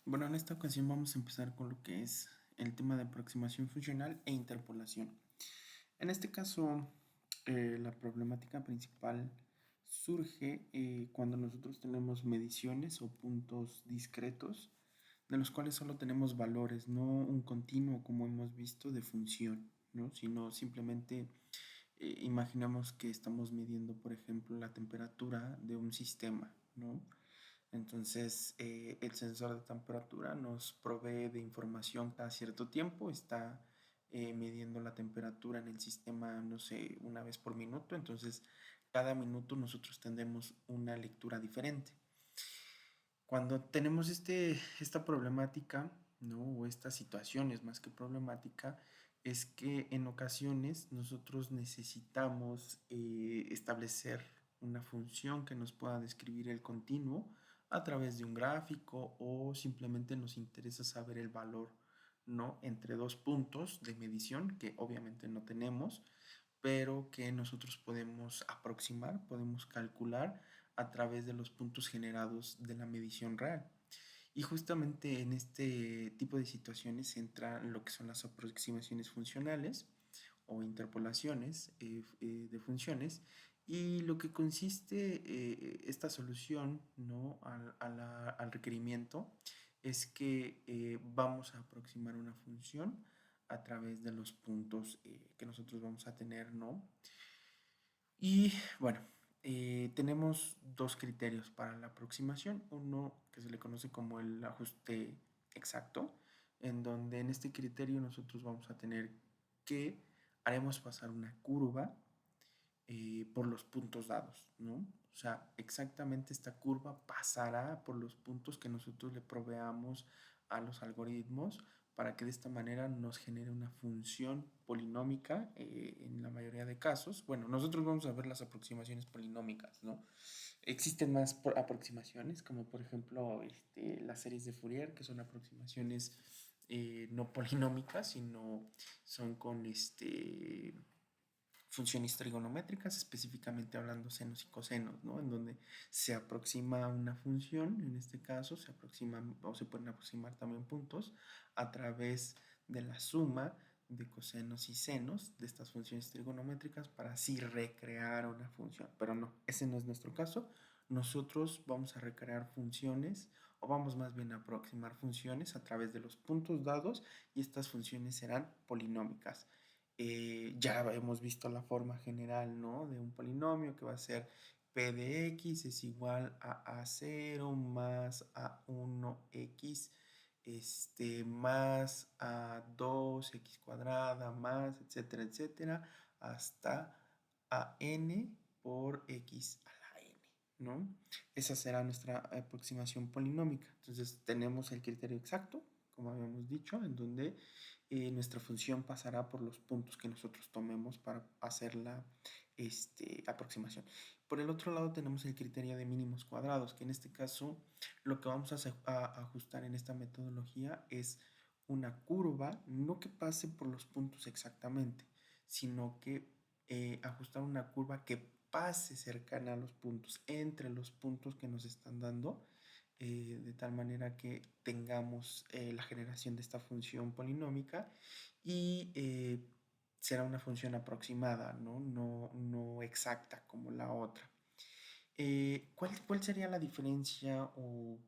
Bueno, en esta ocasión vamos a empezar con lo que es el tema de aproximación funcional e interpolación. En este caso, la problemática principal surge cuando nosotros tenemos mediciones o puntos discretos de los cuales solo tenemos valores, no un continuo como hemos visto de función, ¿no? Sino simplemente imaginamos que estamos midiendo, por ejemplo, la temperatura de un sistema, ¿no? Entonces, el sensor de temperatura nos provee de información cada cierto tiempo, está midiendo la temperatura en el sistema, no sé, una vez por minuto, entonces cada minuto nosotros tendremos una lectura diferente. Cuando tenemos esta problemática, ¿no? O estas situaciones más que problemática, es que en ocasiones nosotros necesitamos establecer una función que nos pueda describir el continuo a través de un gráfico o simplemente nos interesa saber el valor, ¿no? Entre dos puntos de medición que obviamente no tenemos, pero que nosotros podemos aproximar, podemos calcular a través de los puntos generados de la medición real. Y justamente en este tipo de situaciones entra lo que son las aproximaciones funcionales o interpolaciones de funciones y lo que consiste esta solución, ¿no? Al requerimiento es que vamos a aproximar una función a través de los puntos que nosotros vamos a tener, ¿no? Y bueno, tenemos dos criterios para la aproximación. Uno que se le conoce como el ajuste exacto, en donde en este criterio nosotros vamos a tener que haremos pasar una curva por los puntos dados, ¿no? O sea, exactamente esta curva pasará por los puntos que nosotros le proveamos a los algoritmos para que de esta manera nos genere una función polinómica en la mayoría de casos. Bueno, nosotros vamos a ver las aproximaciones polinómicas, ¿no? Existen más aproximaciones, como por ejemplo las series de Fourier, que son aproximaciones no polinómicas, sino son con funciones trigonométricas, específicamente hablando senos y cosenos, ¿no? En donde se aproxima una función, en este caso se aproximan o se pueden aproximar también puntos a través de la suma de cosenos y senos de estas funciones trigonométricas para así recrear una función. Pero no, ese no es nuestro caso. Nosotros vamos a recrear funciones o vamos más bien a aproximar funciones a través de los puntos dados y estas funciones serán polinómicas. Ya hemos visto la forma general, ¿no? De un polinomio que va a ser p de x es igual a a0 más a1x más a2x cuadrada más, etcétera, etcétera, hasta a n por x a la n, ¿no? Esa será nuestra aproximación polinómica. Entonces tenemos el criterio exacto, como habíamos dicho, en donde nuestra función pasará por los puntos que nosotros tomemos para hacer la aproximación. Por el otro lado tenemos el criterio de mínimos cuadrados, que en este caso lo que vamos a ajustar en esta metodología es una curva, no que pase por los puntos exactamente, sino que ajustar una curva que pase cercana a los puntos, entre los puntos que nos están dando, de tal manera que tengamos la generación de esta función polinómica y será una función aproximada, ¿no? No exacta como la otra. ¿Cuál sería la diferencia o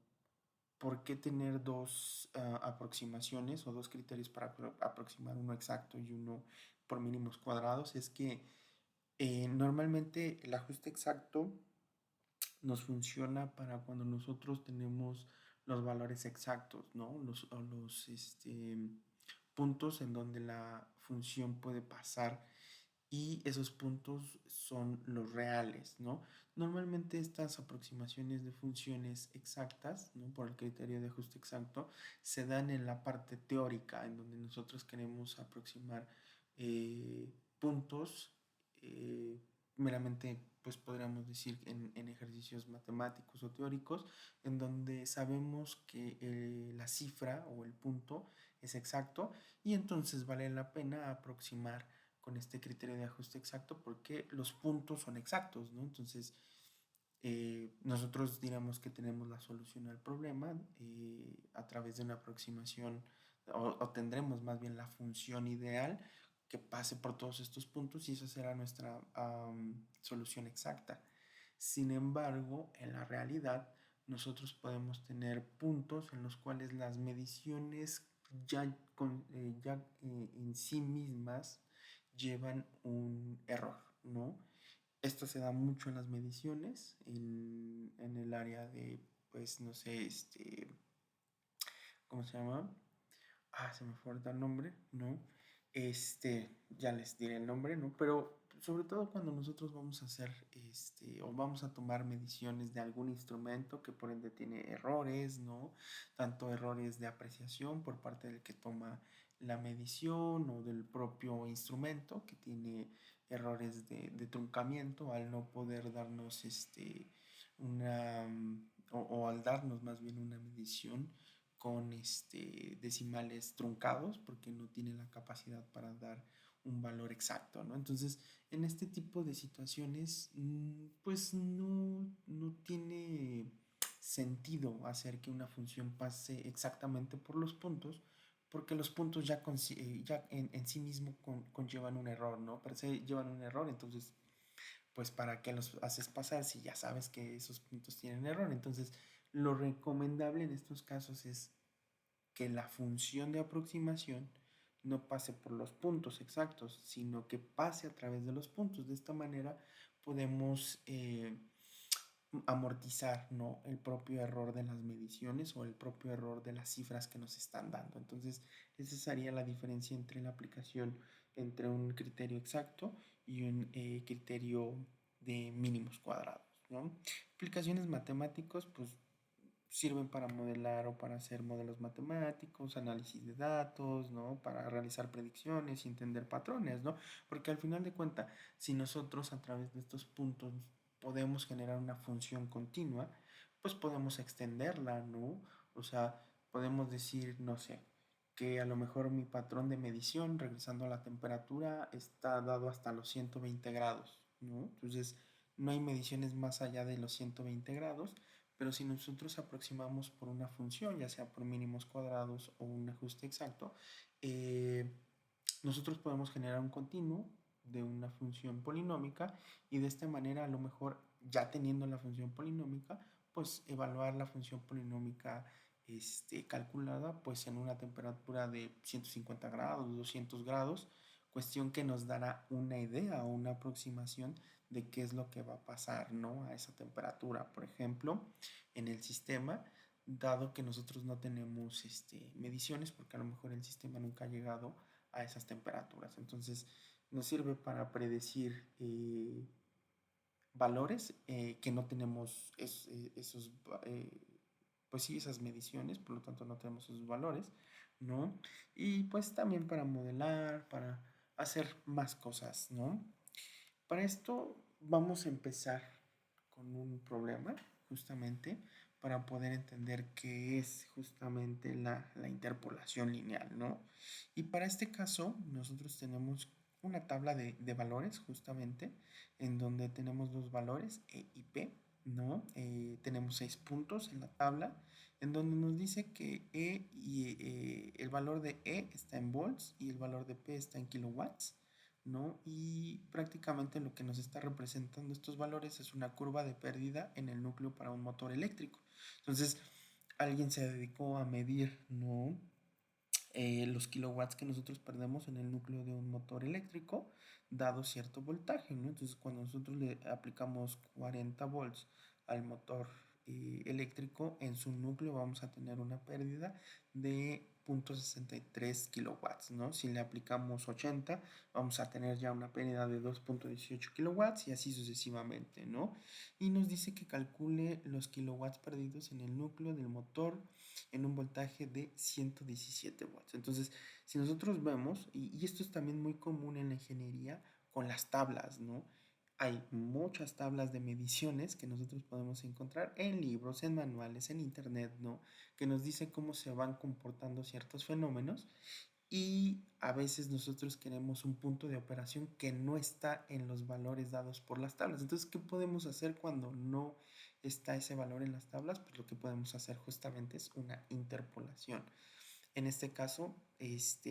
por qué tener dos aproximaciones o dos criterios para aproximar uno exacto y uno por mínimos cuadrados? Es que normalmente el ajuste exacto nos funciona para cuando nosotros tenemos los valores exactos, ¿no? Los puntos en donde la función puede pasar y esos puntos son los reales, ¿no? Normalmente estas aproximaciones de funciones exactas, ¿no? Por el criterio de ajuste exacto, se dan en la parte teórica, en donde nosotros queremos aproximar puntos meramente, pues podríamos decir, en ejercicios matemáticos o teóricos, en donde sabemos que la cifra o el punto es exacto y entonces vale la pena aproximar con este criterio de ajuste exacto porque los puntos son exactos, ¿no? Entonces, Nosotros diremos que tenemos la solución al problema a través de una aproximación o tendremos más bien la función ideal que pase por todos estos puntos y esa será nuestra solución exacta. Sin embargo, en la realidad, nosotros podemos tener puntos en los cuales las mediciones ya en sí mismas llevan un error, ¿no? Esto se da mucho en las mediciones, en el área de, pues, no sé, ¿cómo se llama? Se me fue ahorita el nombre, ¿no? Ya les diré el nombre, ¿no? Pero sobre todo cuando nosotros vamos a hacer, o vamos a tomar mediciones de algún instrumento que por ende tiene errores, ¿no? Tanto errores de apreciación por parte del que toma la medición o del propio instrumento que tiene errores de truncamiento al no poder darnos, o al darnos más bien una medición con decimales truncados porque no tiene la capacidad para dar un valor exacto, ¿no? Entonces, en este tipo de situaciones, pues no tiene sentido hacer que una función pase exactamente por los puntos, porque los puntos ya en sí mismo conllevan un error, ¿no? Per se llevan un error, entonces, pues, ¿para qué los haces pasar si ya sabes que esos puntos tienen error? Entonces, lo recomendable en estos casos es que la función de aproximación no pase por los puntos exactos, sino que pase a través de los puntos. De esta manera podemos amortizar, ¿no?, el propio error de las mediciones o el propio error de las cifras que nos están dando. Entonces, esa sería la diferencia entre la aplicación entre un criterio exacto y un criterio de mínimos cuadrados, ¿no? Aplicaciones matemáticos, pues sirven para modelar o para hacer modelos matemáticos, análisis de datos, ¿no? Para realizar predicciones y entender patrones, ¿no? Porque al final de cuentas, si nosotros a través de estos puntos podemos generar una función continua, pues podemos extenderla, ¿no? O sea, podemos decir, no sé, que a lo mejor mi patrón de medición, regresando a la temperatura, está dado hasta los 120 grados, ¿no? Entonces, no hay mediciones más allá de los 120 grados, pero si nosotros aproximamos por una función, ya sea por mínimos cuadrados o un ajuste exacto, eh, nosotros podemos generar un continuo de una función polinómica y de esta manera a lo mejor ya teniendo la función polinómica, pues evaluar la función polinómica calculada pues en una temperatura de 150 grados, 200 grados, cuestión que nos dará una idea o una aproximación de qué es lo que va a pasar, ¿no?, a esa temperatura, por ejemplo, en el sistema, dado que nosotros no tenemos mediciones, porque a lo mejor el sistema nunca ha llegado a esas temperaturas. Entonces, nos sirve para predecir valores que no tenemos esos, pues sí, esas mediciones, por lo tanto no tenemos esos valores, ¿no? Y pues también para modelar, para hacer más cosas, ¿no? Para esto vamos a empezar con un problema, justamente, para poder entender qué es justamente la interpolación lineal, ¿no? Y para este caso, nosotros tenemos una tabla de valores, justamente, en donde tenemos dos valores, E y P, ¿no? Tenemos 6 puntos en la tabla, en donde nos dice que el valor de E está en volts y el valor de P está en kilowatts, ¿no? Y prácticamente lo que nos está representando estos valores es una curva de pérdida en el núcleo para un motor eléctrico. Entonces, alguien se dedicó a medir, ¿no?, los kilowatts que nosotros perdemos en el núcleo de un motor eléctrico, dado cierto voltaje, ¿no? Entonces, cuando nosotros le aplicamos 40 volts al motor eléctrico, en su núcleo vamos a tener una pérdida de 0.63 kilowatts, ¿no? Si le aplicamos 80, vamos a tener ya una pérdida de 2.18 kilowatts y así sucesivamente, ¿no? Y nos dice que calcule los kilowatts perdidos en el núcleo del motor en un voltaje de 117 watts. Entonces, si nosotros vemos, y esto es también muy común en la ingeniería con las tablas, ¿no? Hay muchas tablas de mediciones que nosotros podemos encontrar en libros, en manuales, en internet, ¿no? Que nos dice cómo se van comportando ciertos fenómenos y a veces nosotros queremos un punto de operación que no está en los valores dados por las tablas. Entonces, ¿qué podemos hacer cuando no está ese valor en las tablas? Pues lo que podemos hacer justamente es una interpolación. En este caso,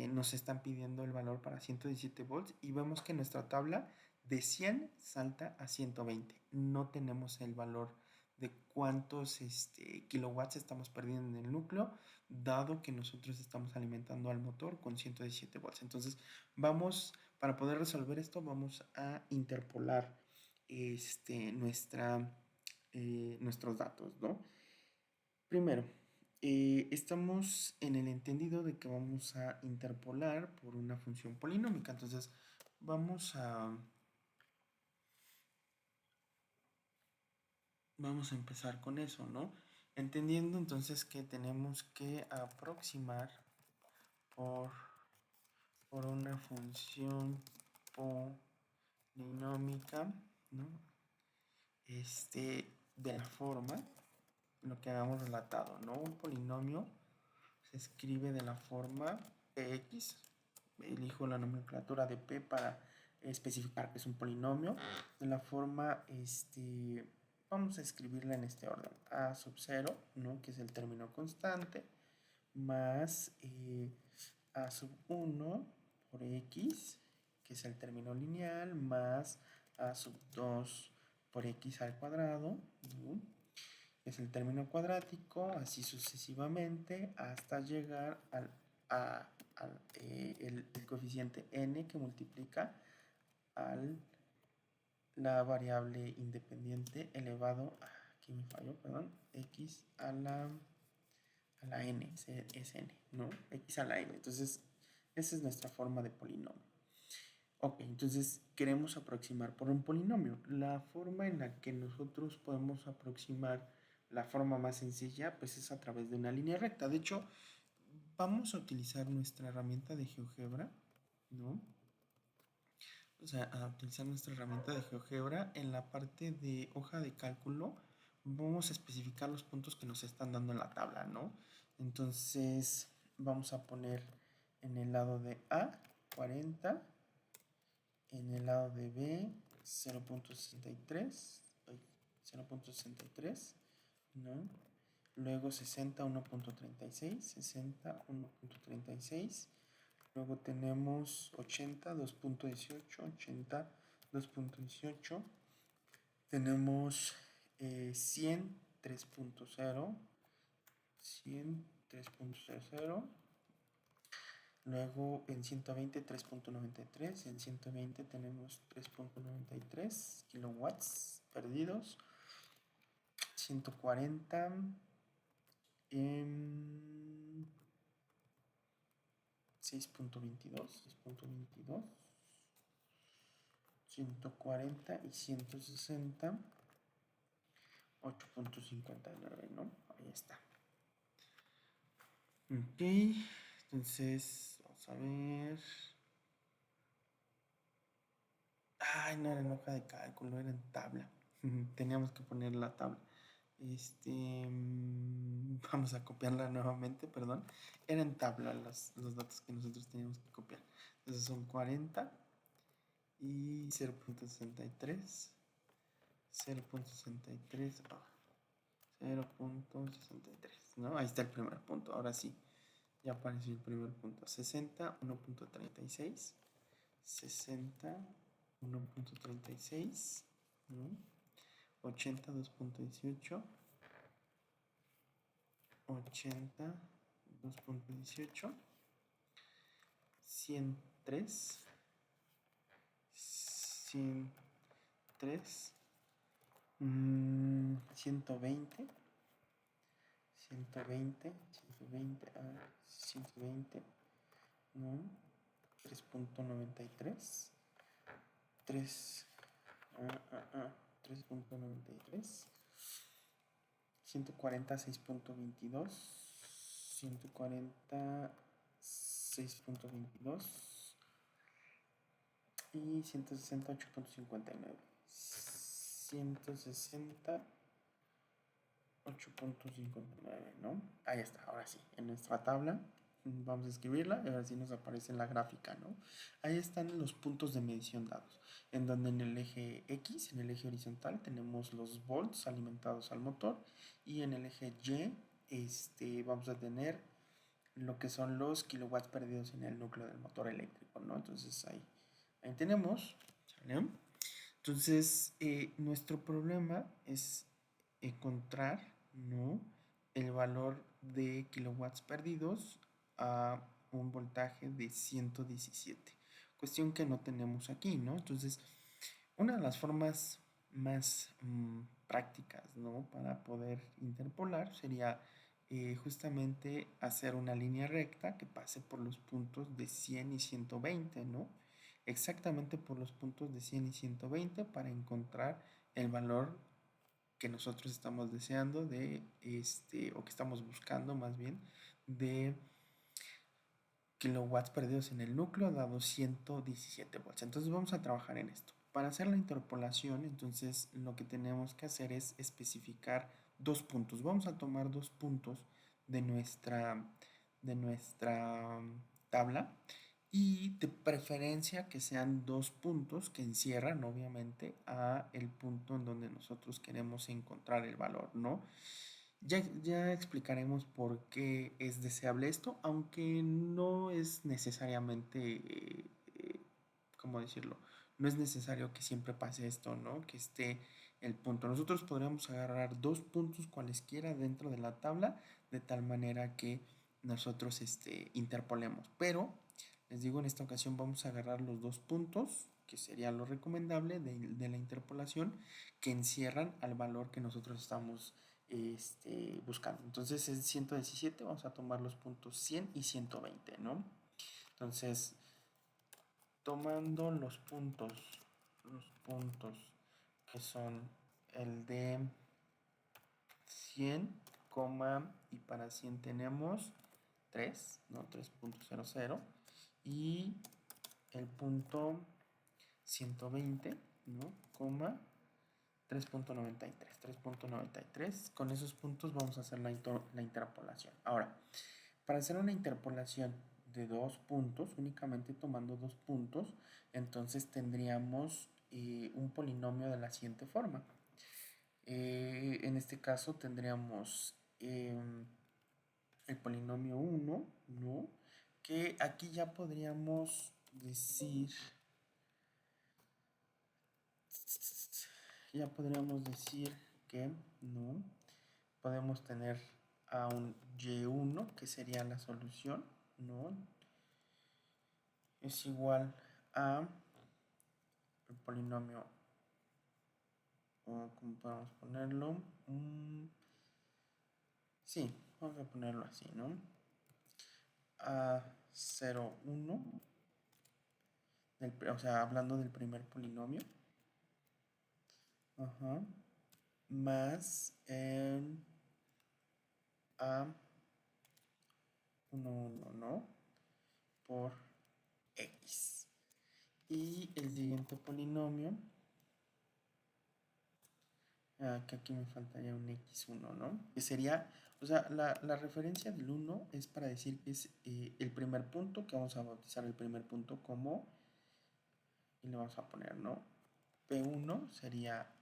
nos están pidiendo el valor para 117 volts y vemos que nuestra tabla de 100 salta a 120. No tenemos el valor de cuántos kilowatts estamos perdiendo en el núcleo, dado que nosotros estamos alimentando al motor con 117 volts. Entonces, para poder resolver esto, vamos a interpolar nuestros datos, ¿no? Primero, estamos en el entendido de que vamos a interpolar por una función polinómica. Entonces, vamos a, vamos a empezar con eso, ¿no? Entendiendo entonces que tenemos que aproximar por, por una función polinómica, ¿no? De la forma, lo que habíamos relatado, ¿no? Un polinomio se escribe de la forma px, elijo la nomenclatura de p para especificar que es un polinomio, de la forma, vamos a escribirla en este orden, a sub 0, ¿no? Que es el término constante, más a sub 1 por x, que es el término lineal, más a sub 2 por x al cuadrado, ¿no? Es el término cuadrático, así sucesivamente, hasta llegar el coeficiente n que multiplica al la variable independiente elevado, aquí me falló, perdón, x a la n, es n, ¿no? X a la n. Entonces, esa es nuestra forma de polinomio. Ok, entonces queremos aproximar por un polinomio. La forma en la que nosotros podemos aproximar la forma más sencilla, pues es a través de una línea recta. De hecho, vamos a utilizar nuestra herramienta de GeoGebra, ¿no? O sea, a utilizar nuestra herramienta de GeoGebra en la parte de hoja de cálculo. Vamos a especificar los puntos que nos están dando en la tabla, ¿no? Entonces, vamos a poner en el lado de A 40, en el lado de B 0.63, 0.63, ¿no? Luego 60 1.36, 60 1.36. Luego tenemos 80 2.18, 80 2.18. Tenemos 100 3.0, 100 3.00. Luego en 120 3.93, en 120 tenemos 3.93 kilowatts perdidos, 140 en 6.22, 6.22, 140 y 160, 8.59, ¿no? Ahí está. Ok, entonces vamos a ver. Ay, no era en hoja de cálculo, era en tabla. Teníamos que poner la tabla. Vamos a copiarla nuevamente, perdón. Era en tabla los datos que nosotros teníamos que copiar. Entonces son 40 y 0.63. 0.63. 0.63, ¿no? Ahí está el primer punto. Ahora sí, ya apareció el primer punto. 60, 1.36. 60, 1.36, ¿no? 80, 2.18. 80, 2.18. 103. 103. 120. 120. 120. 120. ¿No? 3.93. 3. 3.93. 140, 6.22. 140, 6.22. Y 160, 8.59. 160, 8.59, ¿no? Ahí está, ahora sí, en nuestra tabla. Vamos a escribirla y a ver si nos aparece en la gráfica, ¿no? Ahí están los puntos de medición dados, en donde en el eje X, en el eje horizontal, tenemos los volts alimentados al motor y en el eje Y vamos a tener lo que son los kilowatts perdidos en el núcleo del motor eléctrico, ¿no? Entonces ahí tenemos, ¿sale? Entonces, nuestro problema es encontrar, ¿no?, el valor de kilowatts perdidos a un voltaje de 117. Cuestión que no tenemos aquí, ¿no? Entonces, una de las formas más prácticas, ¿no?, para poder interpolar sería justamente hacer una línea recta que pase por los puntos de 100 y 120, ¿no? Exactamente por los puntos de 100 y 120 para encontrar el valor que nosotros estamos deseando o que estamos buscando más bien, de kilowatts perdidos en el núcleo dado 117 volts. Entonces vamos a trabajar en esto. Para hacer la interpolación, entonces lo que tenemos que hacer es especificar dos puntos. Vamos a tomar dos puntos de nuestra tabla y de preferencia que sean dos puntos que encierran obviamente a el punto en donde nosotros queremos encontrar el valor, ¿no? Ya explicaremos por qué es deseable esto, aunque no es necesariamente, ¿cómo decirlo? No es necesario que siempre pase esto, ¿no? Que esté el punto. Nosotros podríamos agarrar dos puntos cualesquiera dentro de la tabla, de tal manera que nosotros interpolemos. Pero, les digo, en esta ocasión vamos a agarrar los dos puntos, que sería lo recomendable de la interpolación, que encierran al valor que nosotros estamos buscando. Entonces es 117, vamos a tomar los puntos 100 y 120, ¿no? Entonces, tomando los puntos que son el de 100, y para 100 tenemos 3, ¿no? 3.00 y el punto 120, ¿no? 3.93. Con esos puntos vamos a hacer la interpolación. Ahora, para hacer una interpolación de dos puntos, únicamente tomando dos puntos, entonces tendríamos un polinomio de la siguiente forma. En este caso tendríamos el polinomio 1, ¿no? Que aquí ya podríamos decir, que, ¿no?, podemos tener a un y1, que sería la solución, ¿no? Es igual a el polinomio, ¿cómo podemos ponerlo? Sí, vamos a ponerlo así, ¿no? A 0, 1, o sea, hablando del primer polinomio, ajá, más a 1, 1, ¿no? Por x. Y el siguiente polinomio, que aquí me faltaría un x1, ¿no? Que sería, o sea, la referencia del 1 es para decir que es el primer punto, que vamos a bautizar el primer punto como, y le vamos a poner, ¿no? P1 sería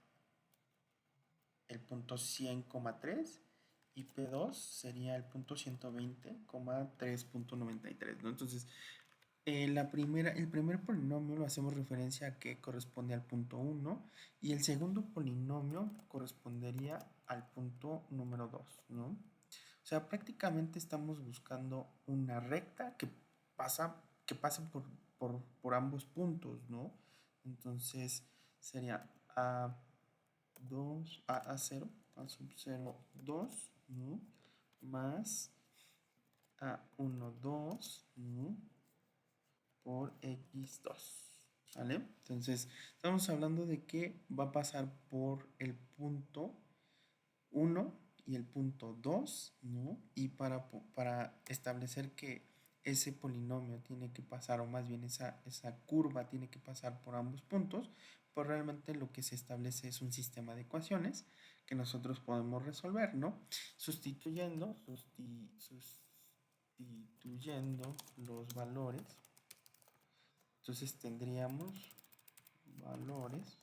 el punto 100,3 y P2 sería el punto 120,3.93, ¿no? Entonces, el primer polinomio lo hacemos referencia a que corresponde al punto 1 y el segundo polinomio correspondería al punto número 2, ¿no? O sea, prácticamente estamos buscando una recta que pase por ambos puntos, ¿no? Entonces sería A2, A0, A sub 0, 2, ¿no? Más A1, 2, ¿no? Por x2, ¿vale? Entonces, estamos hablando de que va a pasar por el punto 1 y el punto 2, ¿no? Y para establecer que ese polinomio tiene que pasar, o más bien esa curva tiene que pasar por ambos puntos, pues realmente lo que se establece es un sistema de ecuaciones que nosotros podemos resolver, ¿no? Sustituyendo, sustituyendo los valores, entonces tendríamos valores,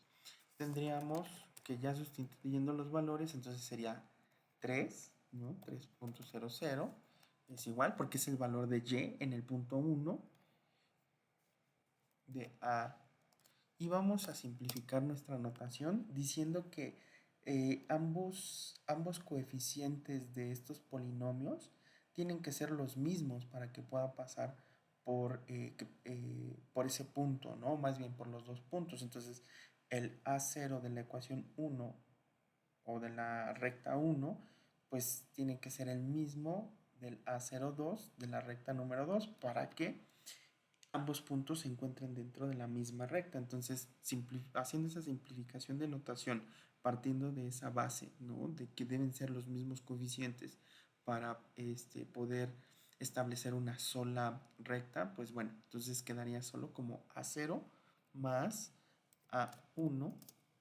tendríamos que ya sustituyendo los valores, entonces sería 3, ¿no? 3.00 es igual porque es el valor de y en el punto 1 de a. Y vamos a simplificar nuestra notación diciendo que ambos coeficientes de estos polinomios tienen que ser los mismos para que pueda pasar por ese punto, ¿no? Más bien por los dos puntos. Entonces, el A0 de la ecuación 1 o de la recta 1, pues tiene que ser el mismo del A02 de la recta número 2 para que ambos puntos se encuentren dentro de la misma recta. Entonces, haciendo esa simplificación de notación, partiendo de esa base, ¿no? De que deben ser los mismos coeficientes para poder establecer una sola recta, pues bueno, entonces quedaría solo como A0 más A1,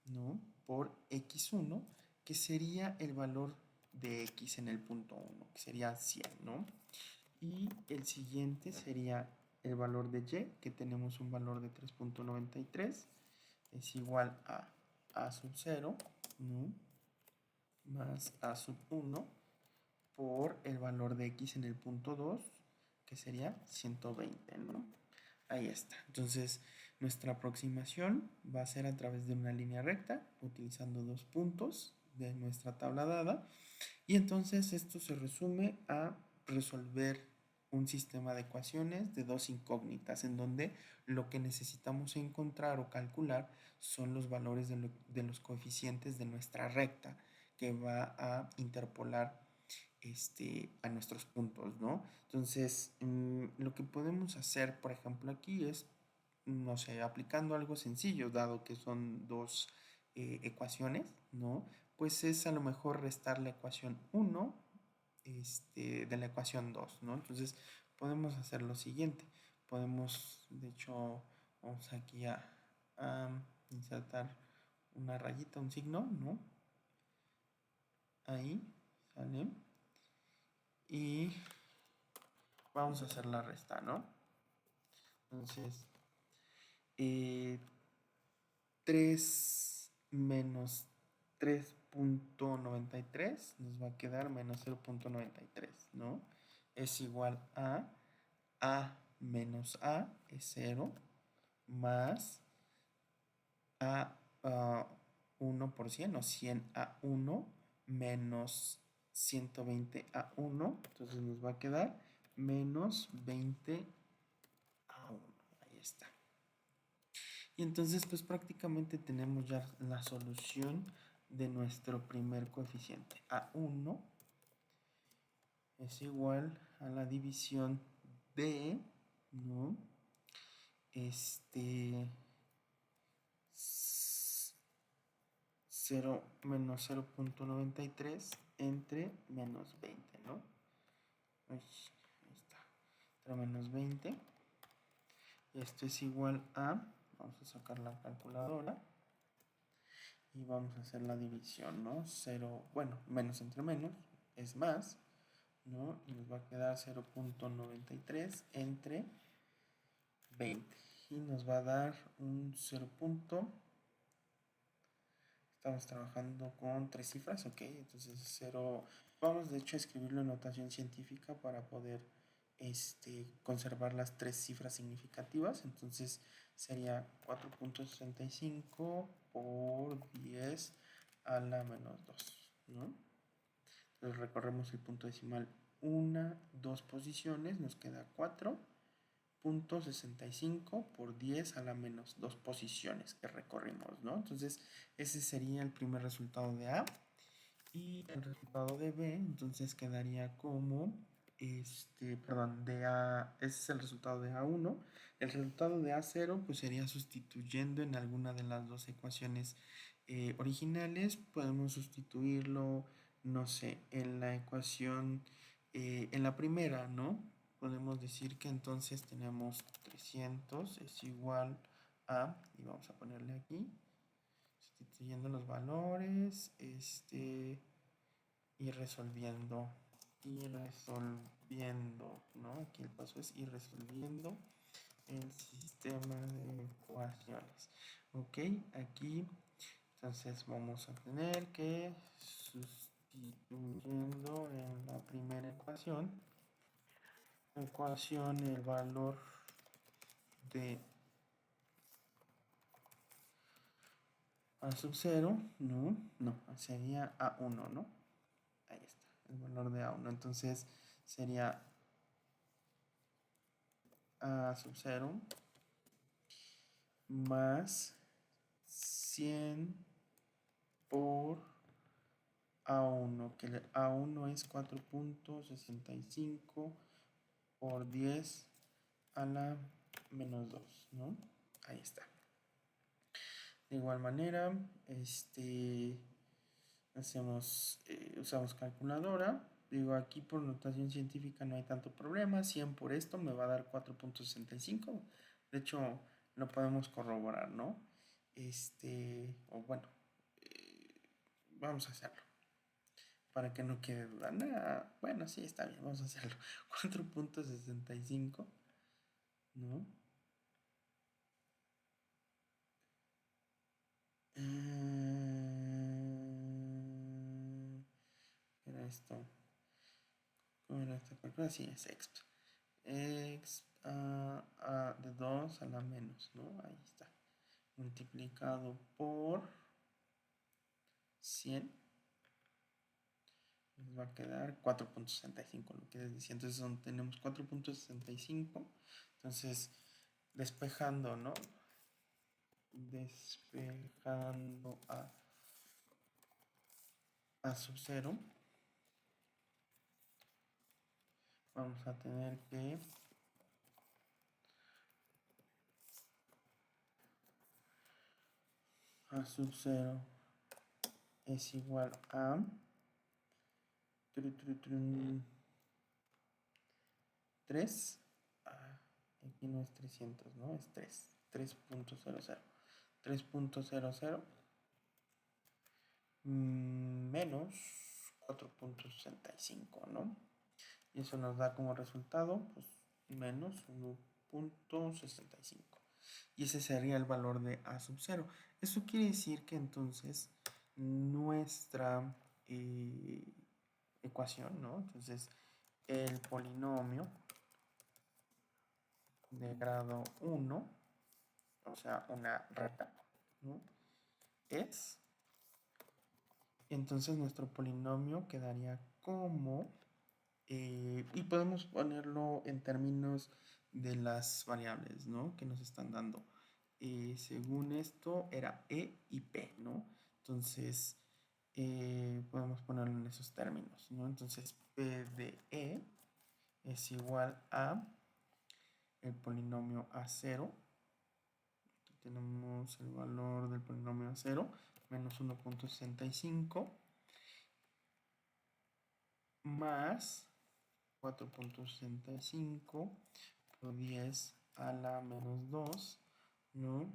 ¿no? Por X1, que sería el valor de X en el punto 1, que sería 100, ¿no? Y el siguiente sería el valor de y, que tenemos un valor de 3.93, es igual a sub 0, ¿no? Más a sub 1 por el valor de x en el punto 2, que sería 120, ¿no? Ahí está. Entonces, nuestra aproximación va a ser a través de una línea recta, utilizando dos puntos de nuestra tabla dada. Y entonces esto se resume a resolver un sistema de ecuaciones de dos incógnitas, en donde lo que necesitamos encontrar o calcular son los valores de los coeficientes de nuestra recta, que va a interpolar a nuestros puntos, ¿no? Entonces, lo que podemos hacer, por ejemplo, aquí es, no sé, aplicando algo sencillo, dado que son dos ecuaciones, ¿no? Pues es a lo mejor restar la ecuación 1 de la ecuación 2, ¿no? Entonces, podemos hacer lo siguiente. Podemos, de hecho, vamos aquí a insertar una rayita, un signo, ¿no? Ahí, ¿sale? Y vamos a hacer la resta, ¿no? Entonces, 3 menos 3.93 nos va a quedar menos 0.93, ¿no? Es igual a menos a es 0 más a 1 por 100 o 100 a 1 menos 120 a 1, entonces nos va a quedar menos 20 a 1. Ahí está. Y entonces pues prácticamente tenemos ya la solución de nuestro primer coeficiente. A1 es igual a la división de, ¿no? 0 menos 0.93 entre menos 20, ¿no? Ahí está. Entre menos 20. Esto es igual a, vamos a sacar la calculadora y vamos a hacer la división, ¿no? 0, bueno, menos entre menos es más, ¿no? Y nos va a quedar 0.93 entre 20 y nos va a dar un 0. Estamos trabajando con tres cifras, ok, entonces 0, vamos de hecho a escribirlo en notación científica para poder conservar las tres cifras significativas, entonces sería 4.65 por 10 a la menos 2, ¿no? Entonces recorremos el punto decimal una, dos posiciones, nos queda 4.65 por 10 a la menos 2 posiciones que recorrimos, ¿no? Entonces ese sería el primer resultado de A. Y el resultado de B, entonces quedaría como, perdón, de A, ese es el resultado de A1. El resultado de A0, pues sería sustituyendo en alguna de las dos ecuaciones originales. Podemos sustituirlo, no sé, en la ecuación, en la primera, ¿no? Podemos decir que entonces tenemos 300 es igual a, y vamos a ponerle aquí, sustituyendo los valores, y resolviendo ir resolviendo, ¿no? Aquí el paso es ir resolviendo el sistema de ecuaciones. Ok, aquí entonces vamos a tener que sustituyendo en la primera ecuación, el valor de A sub 0, no, sería A1, ¿no? Ahí está, el valor de A1. Entonces sería A sub 0 más 100 por A1, que el A1 es 4.65 por 10 a la menos 2, ¿no? Ahí está. De igual manera, usamos calculadora. Digo, aquí por notación científica no hay tanto problema. 100 por esto me va a dar 4.65. De hecho, lo podemos corroborar, ¿no? O bueno, vamos a hacerlo. Para que no quede duda. Nah, bueno, sí, está bien, vamos a hacerlo. 4.65, ¿no? Era esto. ¿Cómo era esta calculadora? Sí, es exp. Exp de 2 a la menos, ¿no? Ahí está. Multiplicado por 100. Nos va a quedar 4.65, lo que les decía. Entonces tenemos 4.65. Entonces, despejando, ¿no? Despejando a sub 0, vamos a tener que a sub 0 es igual a 3. Aquí no es 300, ¿no? Es 3. 3.00. 3.00 menos 4.65, ¿no? Y eso nos da como resultado, pues, menos 1.65. Y ese sería el valor de A sub 0. Eso quiere decir que entonces nuestra ecuación, ¿no? Entonces, el polinomio de grado 1, o sea, una recta, ¿no? Es, entonces nuestro polinomio quedaría como, y podemos ponerlo en términos de las variables, ¿no? Que nos están dando. Según esto era E y P, ¿no? Entonces, podemos ponerlo en esos términos, ¿no? Entonces, P de E es igual a el polinomio A0. Aquí tenemos el valor del polinomio A0, menos 1.65, más 4.65 por 10 a la menos 2, ¿no?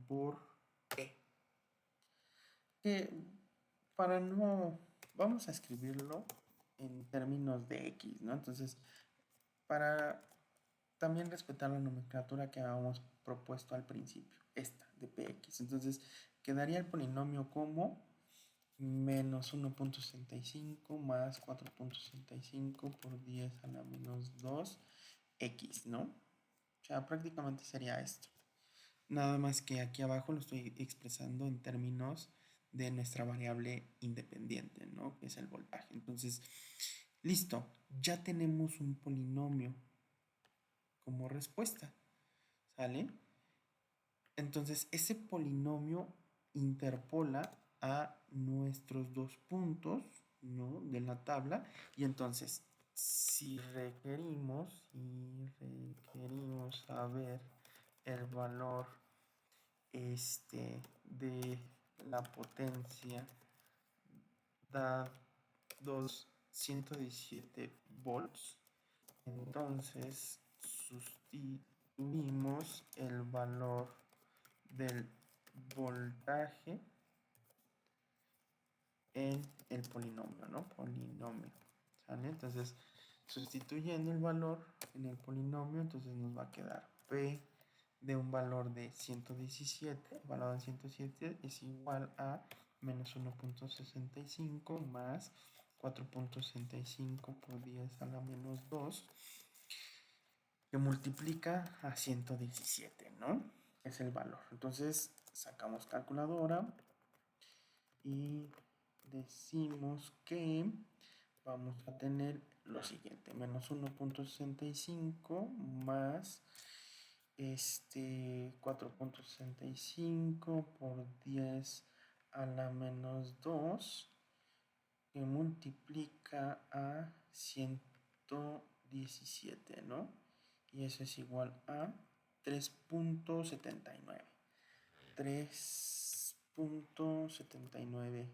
Por E. Que para no, vamos a escribirlo en términos de X, ¿no? Entonces, para también respetar la nomenclatura que habíamos propuesto al principio, esta de Px. Entonces, quedaría el polinomio como menos 1.65 más 4.65 por 10 a la menos 2 x, ¿no? O sea, prácticamente sería esto. Nada más que aquí abajo lo estoy expresando en términos de nuestra variable independiente, ¿no? Que es el voltaje. Entonces, listo, ya tenemos un polinomio como respuesta, ¿sale? Entonces, ese polinomio interpola a nuestros dos puntos, ¿no? De la tabla. Y entonces, si requerimos saber el valor de la potencia dados 117 volts, entonces sustituimos el valor del voltaje en el polinomio, ¿no? Polinomio, ¿sale? Entonces, sustituyendo el valor en el polinomio, entonces nos va a quedar P de un valor de 117, evaluado en 107, es igual a menos 1.65 más 4.65 por 10 a la menos 2, que multiplica a 117, ¿no? Es el valor. Entonces, sacamos calculadora y decimos que vamos a tener lo siguiente, menos 1.65 más 4.65 por 10 a la menos 2, que multiplica a 117, ¿no? Y eso es igual a 3.79. 3.79.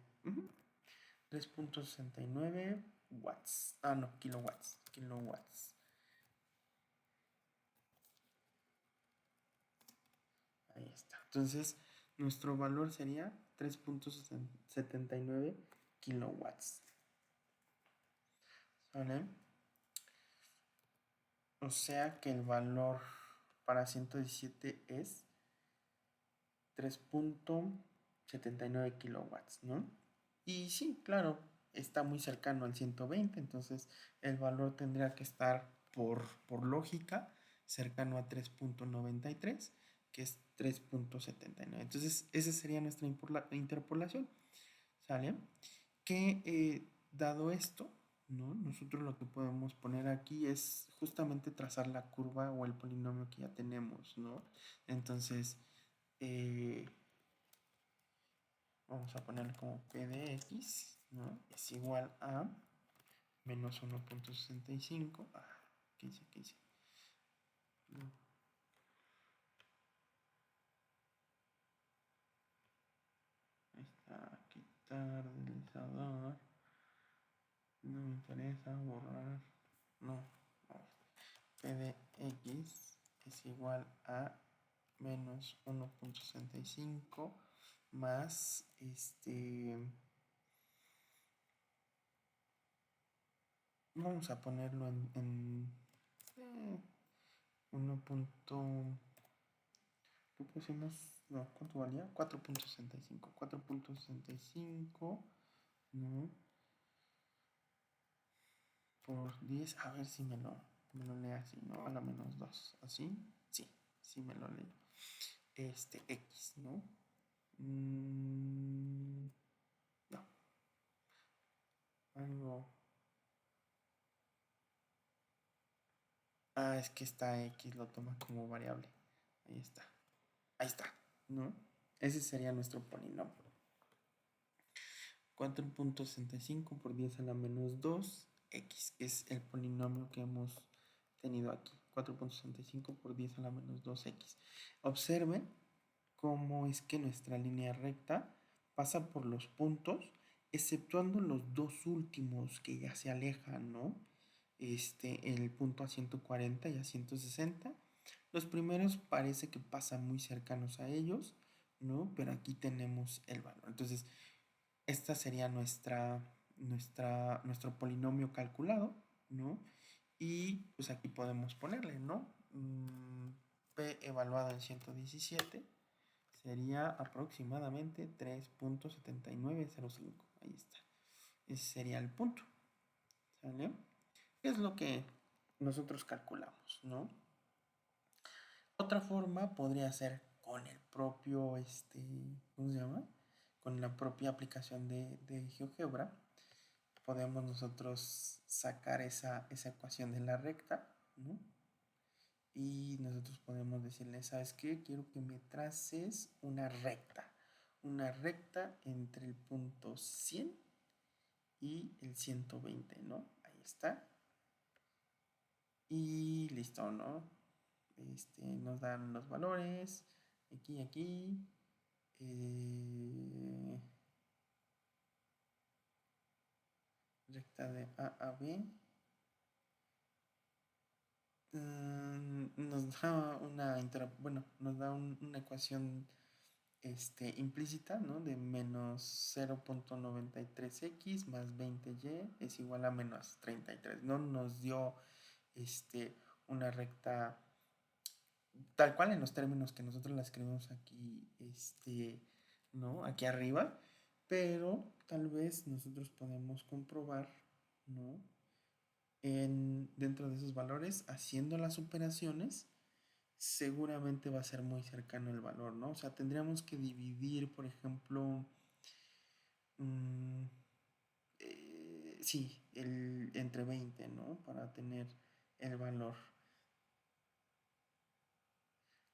3.69 watts. Ah, no, kilowatts. Kilowatts. Ahí está. Entonces, nuestro valor sería 3.79 kilowatts. ¿Vale? O sea que el valor para 117 es 3.79 kilowatts, ¿no? Y sí, claro, está muy cercano al 120, entonces el valor tendría que estar por lógica cercano a 3.93, que es 3.79. Entonces, esa sería nuestra interpolación, ¿sale? Que dado esto, ¿no? Nosotros lo que podemos poner aquí es justamente trazar la curva o el polinomio que ya tenemos, ¿no? Entonces, vamos a poner como P de X, ¿no? Es igual a menos 1.65. ¿Qué hice? ¿Qué hice? No. Ahí está, quitar deslizador. No me interesa borrar. No. P de X es igual a menos 1.65 más vamos a ponerlo en 1. ¿Qué pusimos? No, ¿cuánto valía? 4.65. 4.65, ¿no? Por 10, a ver si me lo lee así, ¿no? A la menos 2. ¿Así? Sí, sí me lo lee. X, ¿no? No, algo. Es que esta X lo toma como variable. Ahí está. Ahí está, ¿no? Ese sería nuestro polinomio. 4.65 por 10 a la menos 2, X, es el polinomio que hemos tenido aquí. 4.65 por 10 a la menos 2X. Observen cómo es que nuestra línea recta pasa por los puntos, exceptuando los dos últimos que ya se alejan, ¿no? El punto a 140 y a 160. Los primeros parece que pasan muy cercanos a ellos, ¿no? Pero aquí tenemos el valor. Entonces, esta sería nuestro polinomio calculado, ¿no? Y pues aquí podemos ponerle, ¿no? P evaluado en 117 sería aproximadamente 3.7905. Ahí está. Ese sería el punto. ¿Sale? Es lo que nosotros calculamos, ¿no? Otra forma podría ser con el propio, ¿cómo se llama? Con la propia aplicación de GeoGebra. Podemos nosotros sacar esa ecuación de la recta, ¿no? Y nosotros podemos decirle, ¿sabes qué? Quiero que me traces una recta entre el punto 100 y el 120, ¿no? Ahí está. Y listo, ¿no? Nos dan los valores, aquí, recta de A a B. Nos da una ecuación implícita, ¿no? De menos 0.93x más 20y es igual a menos 33. No nos dio una recta tal cual en los términos que nosotros la escribimos aquí, ¿no? Aquí arriba, pero tal vez nosotros podemos comprobar, ¿no? Dentro de esos valores, haciendo las operaciones, seguramente va a ser muy cercano el valor, ¿no? O sea, tendríamos que dividir, por ejemplo, mm, sí, entre 20, ¿no? Para tener el valor,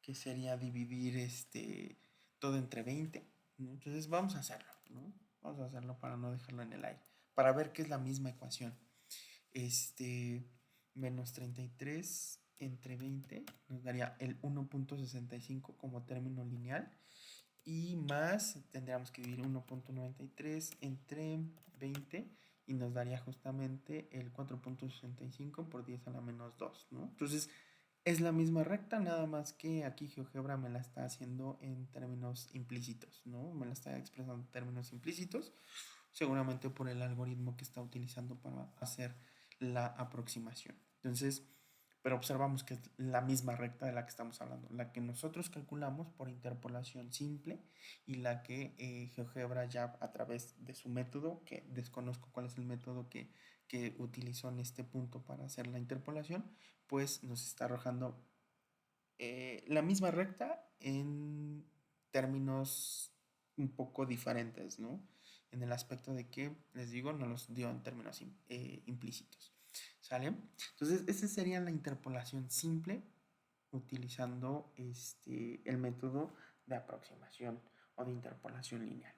que sería dividir todo entre 20, ¿no? Entonces vamos a hacerlo, ¿no? Vamos a hacerlo para no dejarlo en el aire, para ver que es la misma ecuación. Menos 33 entre 20 nos daría el 1.65 como término lineal y más tendríamos que dividir 1.93 entre 20 y nos daría justamente el 4.65 por 10 a la menos 2, ¿no? Entonces es la misma recta, nada más que aquí GeoGebra me la está haciendo en términos implícitos, ¿no? Me la está expresando en términos implícitos, seguramente por el algoritmo que está utilizando para hacer la aproximación. Entonces, pero observamos que es la misma recta de la que estamos hablando, la que nosotros calculamos por interpolación simple y la que GeoGebra ya a través de su método, que desconozco cuál es el método que utilizó en este punto para hacer la interpolación, pues nos está arrojando la misma recta en términos un poco diferentes, ¿no? En el aspecto de que, les digo, no los dio en términos implícitos. ¿Sale? Entonces, esa sería la interpolación simple utilizando el método de aproximación o de interpolación lineal.